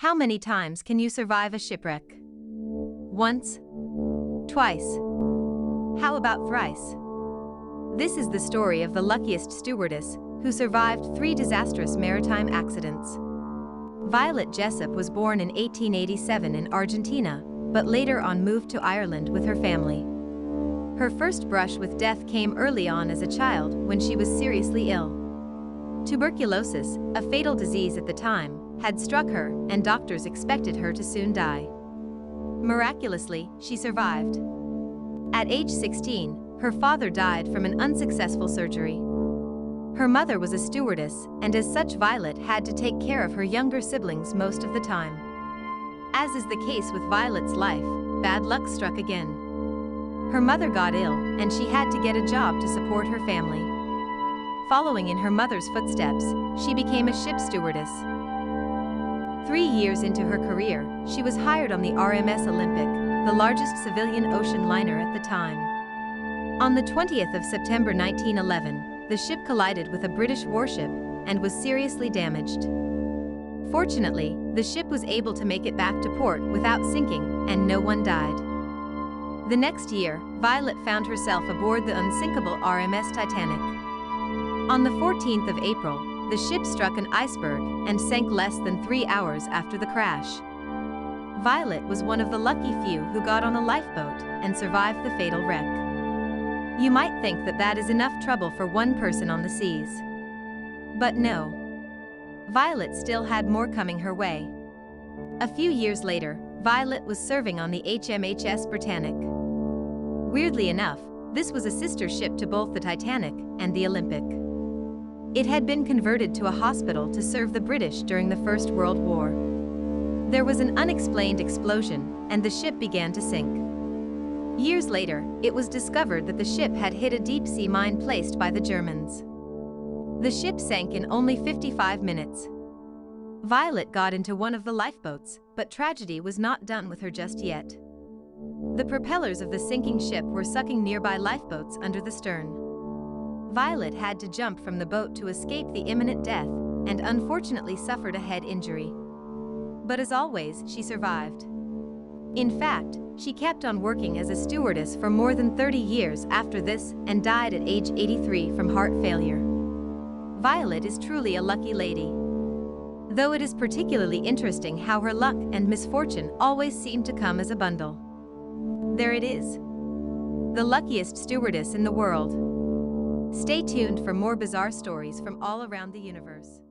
How many times can you survive a shipwreck? Once? Twice? How about thrice? This is the story of the luckiest stewardess who survived 3 disastrous maritime accidents. Violet Jessup was born in 1887 in Argentina, but later on moved to Ireland with her family. Her first brush with death came early on as a child when she was seriously ill. Tuberculosis, a fatal disease at the time, had struck her, and doctors expected her to soon die. Miraculously, she survived. At age 16, her father died from an unsuccessful surgery. Her mother was a stewardess, and as such Violet had to take care of her younger siblings most of the time. As is the case with Violet's life, bad luck struck again. Her mother got ill, and she had to get a job to support her family. Following in her mother's footsteps, she became a ship stewardess. 3 years into her career, she was hired on the RMS Olympic, the largest civilian ocean liner at the time. On the 20th of September 1911, the ship collided with a British warship and was seriously damaged. Fortunately, the ship was able to make it back to port without sinking, and no one died. The next year, Violet found herself aboard the unsinkable RMS Titanic. On the 14th of April, the ship struck an iceberg and sank less than 3 hours after the crash. Violet was one of the lucky few who got on a lifeboat and survived the fatal wreck. You might think that that is enough trouble for one person on the seas. But no. Violet still had more coming her way. A few years later, Violet was serving on the HMHS Britannic. Weirdly enough, this was a sister ship to both the Titanic and the Olympic. It had been converted to a hospital to serve the British during the First World War. There was an unexplained explosion, and the ship began to sink. Years later, it was discovered that the ship had hit a deep-sea mine placed by the Germans. The ship sank in only 55 minutes. Violet got into one of the lifeboats, but tragedy was not done with her just yet. The propellers of the sinking ship were sucking nearby lifeboats under the stern. Violet had to jump from the boat to escape the imminent death, and unfortunately suffered a head injury. But as always, she survived. In fact, she kept on working as a stewardess for more than 30 years after this and died at age 83 from heart failure. Violet is truly a lucky lady. Though it is particularly interesting how her luck and misfortune always seem to come as a bundle. There it is. The luckiest stewardess in the world. Stay tuned for more bizarre stories from all around the universe.